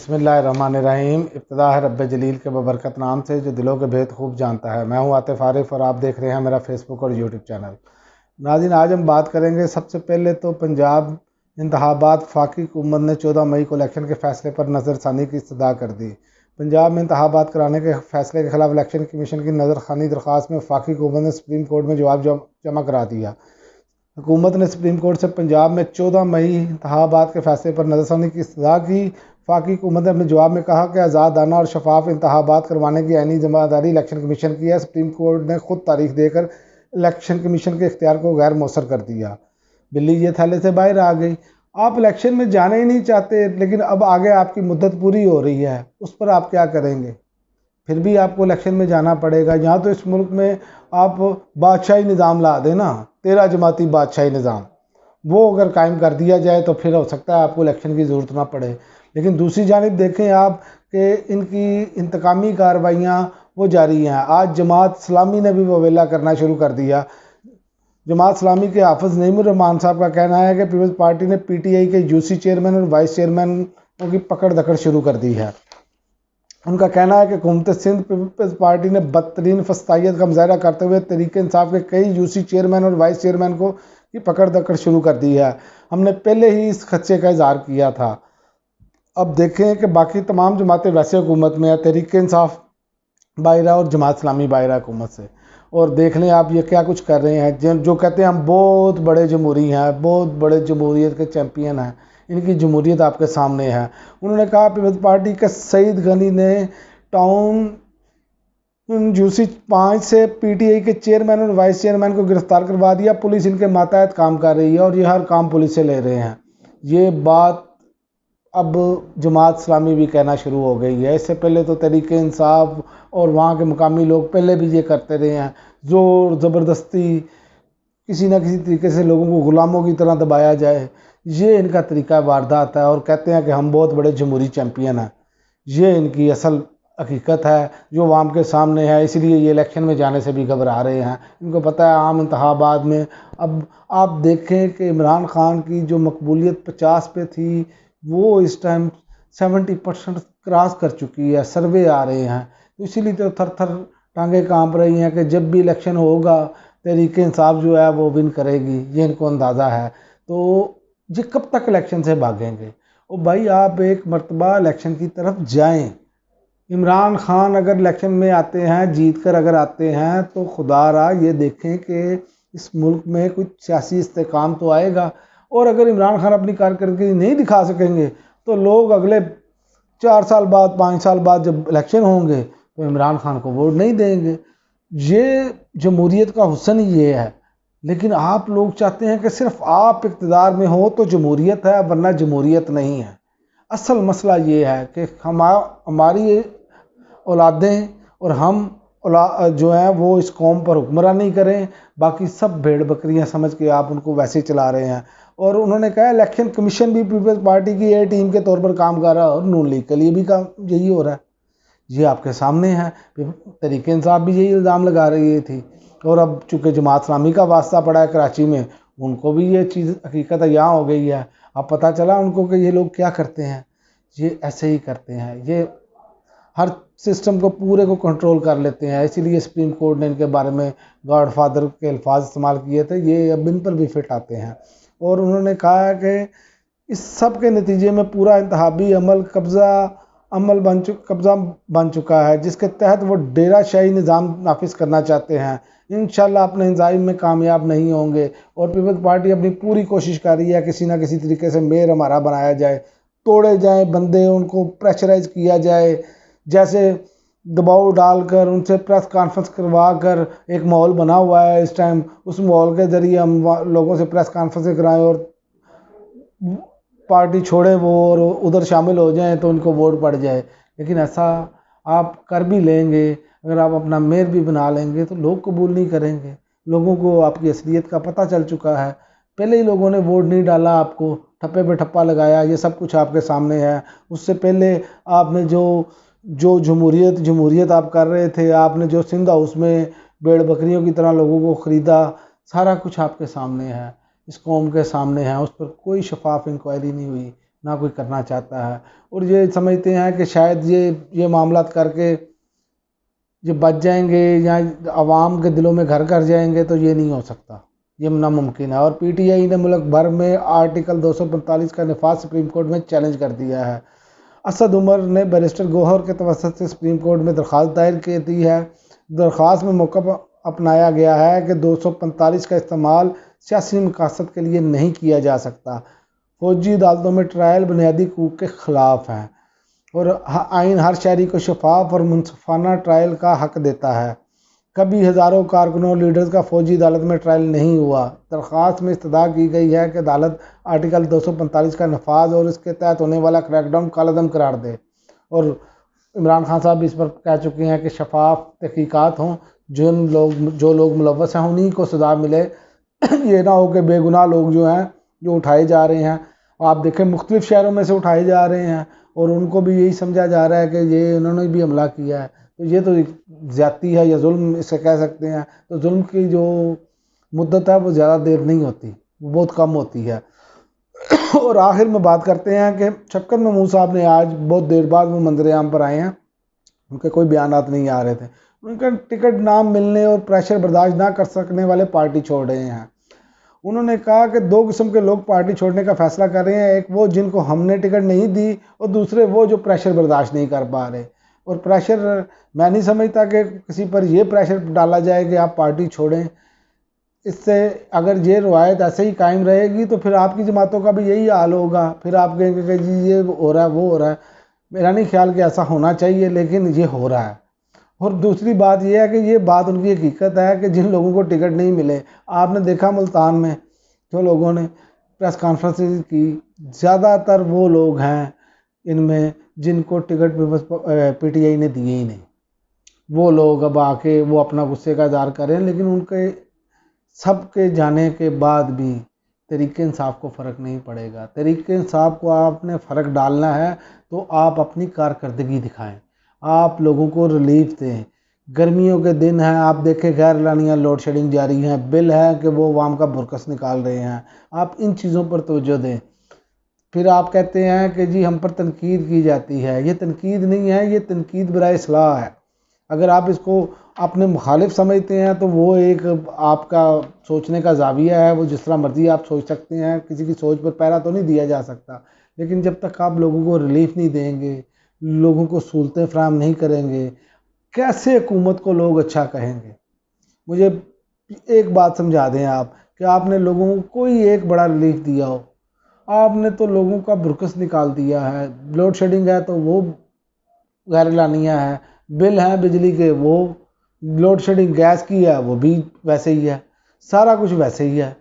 बिस्मिल्लाहिर्रहमानिर्रहीम। इब्तिदा है रब्बे जलील के बबरकत नाम से जो दिलों के भेद खूब जानता है। मैं हूं आतिफ आरिफ और आप देख रहे हैं मेरा फेसबुक और यूट्यूब चैनल। नाज़रीन, आज हम बात करेंगे सबसे पहले तो पंजाब इंतखाबात फ़ाकी हुकूमत ने 14 मई को इलेक्शन के फ़ैसले पर नज़रसानी की इस्तदा कर दी। पंजाब में इंतखाबात कराने के फ़ैसले के ख़िलाफ़ इलेक्शन कमीशन की नज़रसानी दरख्वास्त में फ़ाकी हुकूमत ने सुप्रीम कोर्ट में जवाब जमा करा दिया। हुकूमत ने सुप्रीम कोर्ट से पंजाब में 14 मई इंतखाबात के फैसले पर नज़रसानी की इस्तदा की। फ़ाकी हुकूमत ने अपने जवाब में कहा कि आज़ादाना और शफाफ इंतखाबात करवाने की आईनी जिम्मेदारी इलेक्शन कमीशन की है। सुप्रीम कोर्ट ने खुद तारीख देकर इलेक्शन कमीशन के इख्तियार को गैर मौसर कर दिया। बिल्ली ये थैले से बाहर आ गई। आप इलेक्शन में जाना ही नहीं चाहते, लेकिन अब आगे आपकी मुद्दत पूरी हो रही है, उस पर आप क्या करेंगे? फिर भी आपको इलेक्शन में जाना पड़ेगा। यहाँ तो इस मुल्क में आप बादशाही निज़ाम ला देना, 13 जमाती बादशाही निज़ाम, वो अगर कायम कर दिया जाए तो फिर हो सकता है आपको इलेक्शन की ज़रूरत ना पड़े। लेकिन दूसरी जानिब देखें आप कि इनकी इंतकामी कार्रवाइयाँ वो जारी हैं। आज जमात इस्लामी ने भी ववेला करना शुरू कर दिया। जमात इस्लामी के हाफिज़ नईमुर रहमान साहब का कहना है कि पीपल्स पार्टी ने PTI के यूसी चेयरमैन और वाइस चेयरमैन की पकड़ दकड़ शुरू कर दी है। उनका कहना है कि हुकूमत सिंध पीपल्स पार्टी ने बदतरीन फस्तायत का मुजाहरा करते हुए तहरीक इंसाफ के कई यूसी चेयरमैन और वाइस चेयरमैन को की पकड़ दकड़ शुरू कर दी है। हमने पहले ही इस खदशे का इजहार किया था। अब देखें कि बाकी तमाम जमातें वैसे हुकूमत में है, तहरीक इंसाफ बाहरा और जमात इस्लामी बाहरा हुकूमत से। और देख लें आप ये क्या कुछ कर रहे हैं। जो कहते हैं हम बहुत बड़े जमहूरी हैं, बहुत बड़े जमहूरियत के चैम्पियन हैं, इनकी जमहूरियत आपके सामने है। उन्होंने कहा पीपल्स पार्टी के सईद गनी ने टाउन यूसी 5 से PTI के चेयरमैन और वाइस चेयरमैन को गिरफ्तार करवा दिया। पुलिस इनके मातहत काम कर रही है और ये हर काम पुलिस से ले रहे हैं। ये बात अब जमात इस्लामी भी कहना शुरू हो गई है। इससे पहले तो तहरीक इंसाफ और वहाँ के मुकामी लोग पहले भी ये करते रहे हैं। ज़ोर ज़बरदस्ती किसी न किसी तरीके से लोगों को ग़ुलामों की तरह दबाया जाए, ये इनका तरीका वारदात है। और कहते हैं कि हम बहुत बड़े जमहूरी चैम्पियन हैं। ये इनकी असल हकीकत है जो आवाम के सामने है। इसलिए ये इलेक्शन में जाने से भी घबरा रहे हैं। इनको पता है आम इंतखाबात में अब आप देखें कि इमरान खान की जो मकबूलियत 50 पे थी वो इस टाइम 70% क्रॉस कर चुकी है। सर्वे आ रहे हैं, तो इसीलिए तो थर थर टांगे कांप रही हैं कि जब भी इलेक्शन होगा तहरीक इंसाफ जो है वो विन करेगी। ये इनको अंदाज़ा है। तो ये कब तक इलेक्शन से भागेंगे? और भाई आप एक मरतबा इलेक्शन की तरफ जाएं। इमरान खान अगर इलेक्शन में आते हैं, जीत कर अगर आते हैं, तो खुदारा ये देखें कि इस मुल्क में कुछ सियासी इस्तेकाम तो आएगा। और अगर इमरान खान अपनी कारकर्दगी नहीं दिखा सकेंगे तो लोग अगले 4 साल बाद 5 साल बाद जब इलेक्शन होंगे तो इमरान खान को वोट नहीं देंगे। ये जमहूरियत का हुस्न ये है। लेकिन आप लोग चाहते हैं कि सिर्फ आप इक़्तिदार में हो तो जमहूरियत है, वरना जमहूरियत नहीं है। असल मसला ये है कि हमारी औलादें और हम जो हैं वो इस कौम पर हुक्मरानी करें, बाकी सब भेड़ बकरियां समझ के आप उनको वैसे चला रहे हैं। और उन्होंने कहा इलेक्शन कमीशन भी पीपल्स पार्टी की ए टीम के तौर पर काम कर रहा है और नून लीग के लिए भी काम यही हो रहा है। ये आपके सामने है। तहरीक इंसाफ भी यही इल्ज़ाम लगा रही थी। और अब चूँकि जमात इस्लामी का वास्ता पड़ा है कराची में, उनको भी ये चीज़ हकीकत यहाँ हो गई है। अब पता चला उनको कि ये लोग क्या करते हैं। ये ऐसे ही करते हैं, ये हर सिस्टम को पूरे को कंट्रोल कर लेते हैं। इसीलिए सुप्रीम कोर्ट ने इनके बारे में गॉड फादर के अल्फाज इस्तेमाल किए थे। ये अब इन पर भी फिट आते हैं। और उन्होंने कहा है कि इस सब के नतीजे में पूरा इंतखाबी अमल कब्ज़ा बन चुका है, जिसके तहत वो डेराशाही निज़ाम नाफिज करना चाहते हैं। इंशाल्लाह अपने इंजाइम में कामयाब नहीं होंगे। और पीपल्स पार्टी अपनी पूरी कोशिश कर रही है किसी ना किसी तरीके से मेयर हमारा बनाया जाए, तोड़े जाए बंदे, उनको प्रेशराइज किया जाए, जैसे दबाव डालकर उनसे प्रेस कॉन्फ्रेंस करवा कर एक माहौल बना हुआ है इस टाइम। उस माहौल के ज़रिए हम लोगों से प्रेस कॉन्फ्रेंस कराएं और पार्टी छोड़ें वो और उधर शामिल हो जाएं तो उनको वोट पड़ जाए। लेकिन ऐसा आप कर भी लेंगे, अगर आप अपना मेयर भी बना लेंगे तो लोग कबूल नहीं करेंगे। लोगों को आपकी असलियत का पता चल चुका है। पहले ही लोगों ने वोट नहीं डाला, आपको ठप्पे पे ठप्पा लगाया, ये सब कुछ आपके सामने है। उससे पहले आपने जो जमहूरियत आप कर रहे थे, आपने जो सिंध हाउस में भेड़ बकरियों की तरह लोगों को ख़रीदा, सारा कुछ आपके सामने है, इस कौम के सामने है। उस पर कोई शफाफ इंक्वायरी नहीं हुई, ना कोई करना चाहता है। और ये समझते हैं कि शायद ये मामला करके ये बच जाएंगे या आवाम के दिलों में घर कर जाएंगे, तो ये नहीं हो सकता, ये नामुमकिन है। और पीटीआई ने मुल्क भर में आर्टिकल 245 का नफाज सुप्रीम कोर्ट में चैलेंज कर दिया है। असद उमर ने बैरिस्टर गौहर के तवसत से सुप्रीम कोर्ट में दरख्वास्त दायर की दी है। दरख्वास्त में मौका अपनाया गया है कि 245 का इस्तेमाल सियासी मकासद के लिए नहीं किया जा सकता। फौजी अदालतों में ट्रायल बुनियादी हकूक़ के ख़िलाफ़ है और आइन हर शहरी को शफाफ और मुनसफाना ट्रायल का हक देता है। कभी हज़ारों कारकुनों और लीडर्स का फौजी अदालत में ट्रायल नहीं हुआ। दरख्वास्त में इस्तदा की गई है कि अदालत आर्टिकल 245 का नफाज और इसके तहत होने वाला क्रैकडाउन कालादम करार दे। और इमरान खान साहब इस पर कह चुके हैं कि शफाफ तहकीकात हों, जो लोग मुलव्वस हैं उन्हीं को सज़ा मिले। ये ना हो कि बेगुनाह लोग जो हैं जो उठाए जा रहे हैं, आप देखें मुख्तलिफ शहरों में से उठाए जा रहे हैं और उनको भी यही समझा जा रहा है कि ये उन्होंने भी हमला किया है। तो ये तो ज़्यादती है या जुल्म इसे कह सकते हैं। तो जुल्म की जो मुद्दत है वो ज़्यादा देर नहीं होती, वो बहुत कम होती है। और आखिर में बात करते हैं कि शफकत महमूद साहब ने आज बहुत देर बाद वो मंजर आम पर आए हैं, उनके कोई बयानात नहीं आ रहे थे। उनका टिकट ना मिलने और प्रेशर बर्दाश्त ना कर सकने वाले पार्टी छोड़ रहे हैं। उन्होंने कहा कि दो किस्म के लोग पार्टी छोड़ने का फैसला कर रहे हैं, एक वो जिनको हमने टिकट नहीं दी और दूसरे वो जो प्रेशर बर्दाश्त नहीं कर पा रहे। और प्रेशर मैं नहीं समझता कि किसी पर ये प्रेशर डाला जाए कि आप पार्टी छोड़ें। इससे अगर ये रवायत ऐसे ही कायम रहेगी तो फिर आपकी जमातों का भी यही हाल होगा। फिर आप कहेंगे कि जी ये हो रहा है वो हो रहा है। मेरा नहीं ख्याल कि ऐसा होना चाहिए, लेकिन ये हो रहा है। और दूसरी बात यह है कि ये बात उनकी हकीकत है कि जिन लोगों को टिकट नहीं मिले, आपने देखा मुल्तान में जो लोगों ने प्रेस कॉन्फ्रेंस की, ज़्यादातर वो लोग हैं इनमें जिनको टिकट पीटीआई ने दिए ही नहीं। वो लोग अब आके वो अपना गुस्से का इज़हार करें, लेकिन उनके सबके जाने के बाद भी तहरीक इंसाफ को फ़र्क नहीं पड़ेगा। तहरीक इंसाफ को आपने फ़र्क डालना है तो आप अपनी कारकर्दगी दिखाएं, आप लोगों को रिलीफ दें। गर्मियों के दिन हैं, आप देखें गैर एलानिया लोड शेडिंग जारी है, बिल है कि वो वाम का बुरकस निकाल रहे हैं। आप इन चीज़ों पर तवज्जो दें। फिर आप कहते हैं कि जी हम पर तनकीद की जाती है, ये तनकीद नहीं है, ये तनकीद बराए इस्लाह है। अगर आप इसको अपने मुखालिफ समझते हैं तो वो एक आपका सोचने का ज़ाविया है, वो जिस तरह मर्जी आप सोच सकते हैं, किसी की सोच पर पैरा तो नहीं दिया जा सकता। लेकिन जब तक आप लोगों को रिलीफ नहीं देंगे, लोगों को सहूलतें फराहम नहीं करेंगे, कैसे हुकूमत को लोग अच्छा कहेंगे। मुझे एक बात समझा दें आप कि आपने लोगों को कोई एक बड़ा रिलीफ दिया हो, आपने तो लोगों का बुरकस निकाल दिया है। लोड शेडिंग है तो वो गैर एलानिया है, बिल हैं बिजली के वो लोड शेडिंग गैस की है वो भी वैसे ही है, सारा कुछ वैसे ही है।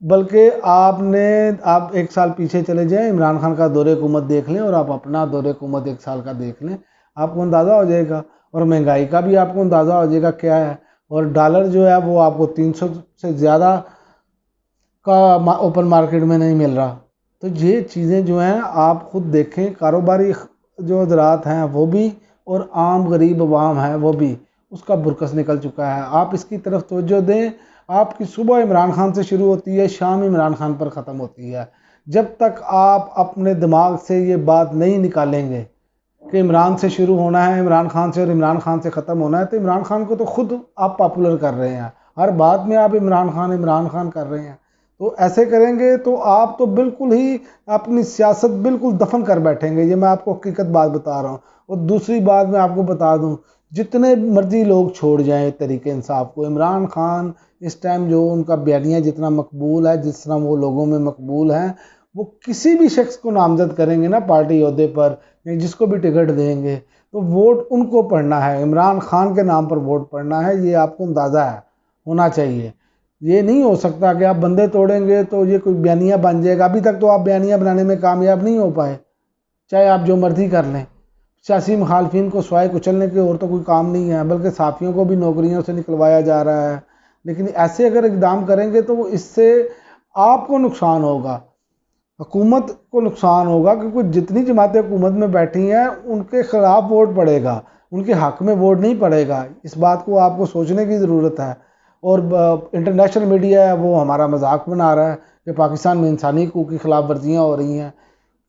बल्कि आप एक साल पीछे चले जाएं, इमरान खान का दौरे हुकूमत देख लें और आप अपना दौरे हुकूमत एक साल का देख लें, आपको अंदाज़ा हो जाएगा। और महंगाई का भी आपको अंदाज़ा हो जाएगा क्या है। और डॉलर जो है वो आपको 300 से ज़्यादा का ओपन मार्केट में नहीं मिल रहा। तो ये चीज़ें जो हैं आप ख़ुद देखें, कारोबारी जो हज़रात हैं वो भी और आम गरीब अवाम है वो भी, उसका बुरकस निकल चुका है। आप इसकी तरफ तवज्जो दें। आपकी सुबह इमरान खान से शुरू होती है, शाम इमरान खान पर ख़त्म होती है। जब तक आप अपने दिमाग से ये बात नहीं निकालेंगे कि इमरान से शुरू होना है, इमरान खान से, और इमरान खान से ख़त्म होना है, तो इमरान खान को तो ख़ुद आप पॉपुलर कर रहे हैं, हर बात में आप इमरान खान कर रहे हैं। तो ऐसे करेंगे तो आप तो बिल्कुल ही अपनी सियासत बिल्कुल दफन कर बैठेंगे। ये मैं आपको हकीकत बात बता रहा हूँ। और दूसरी बात मैं आपको बता दूँ, जितने मर्जी लोग छोड़ जाएं तरीके इंसाफ को, इमरान खान इस टाइम जो उनका बयानिया जितना मकबूल है, जिस तरह वो लोगों में मकबूल हैं, वो किसी भी शख्स को नामजद करेंगे ना पार्टी ओहदे पर, जिसको भी टिकट देंगे तो वोट उनको पड़ना है, इमरान खान के नाम पर वोट पड़ना है। ये आपको अंदाज़ा है, होना चाहिए। ये नहीं हो सकता कि आप बंदे तोड़ेंगे तो ये कोई बयानिया बन जाएगा। अभी तक तो आप बयानिया बनाने में कामयाब नहीं हो पाए, चाहे आप जो मर्जी कर लें। सियासी मुखालफिन को स्वाय कुचलने के और तो कोई काम नहीं है, बल्कि साफ़ियों को भी नौकरियों से निकलवाया जा रहा है। लेकिन ऐसे अगर इकदाम करेंगे तो इससे आपको नुकसान होगा, हुकूमत को नुकसान होगा, क्योंकि जितनी जमातें हुकूमत में बैठी हैं उनके ख़िलाफ़ वोट पड़ेगा, उनके हक़ में वोट नहीं पड़ेगा। इस बात को आपको सोचने की ज़रूरत है। और इंटरनेशनल मीडिया है वो हमारा मजाक बना रहा है कि पाकिस्तान में इंसानी हकूक़ की ख़िलाफ़ वर्जियाँ हो रही हैं।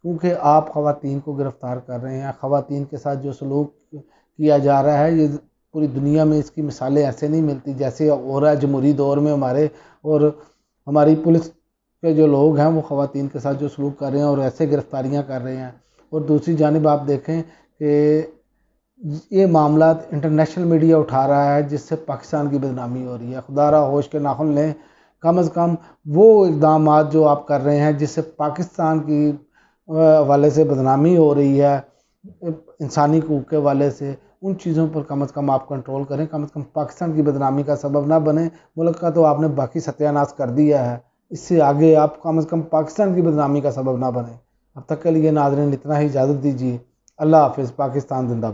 क्योंकि आप ख़वातीन को गिरफ़्तार कर रहे हैं, ख़वातीन के साथ जो सलूक किया जा रहा है, ये पूरी दुनिया में इसकी मिसालें ऐसे नहीं मिलती जैसे हो रहा है जमहूरी दौर में हमारे। और हमारी पुलिस के जो लोग हैं वो ख़वातीन के साथ जो सलूक कर रहे हैं और ऐसे गिरफ़्तारियाँ कर रहे हैं। और दूसरी जानिब आप देखें कि ये मामला इंटरनेशनल मीडिया उठा रहा है, जिससे पाकिस्तान की बदनामी हो रही है। खुदारा होश के नाखुन लें, कम अज़ कम वो इक़दाम जो आप कर रहे हैं जिससे पाकिस्तान की वाले से बदनामी हो रही है, इंसानी हकूक़ के वाले से, उन चीज़ों पर कम अज़ कम आप कंट्रोल करें। कम अज़ कम पाकिस्तान की बदनामी का सबब ना बने। मुल्क का तो आपने बाकी सत्यानाश कर दिया है, इससे आगे आप कम अज़ कम पाकिस्तान की बदनामी का सबब ना बने। अब तक के लिए नाज़रीन इतना ही, इजाज़त दीजिए। अल्लाह हाफ़िज़। पाकिस्तान जिंदाबाद।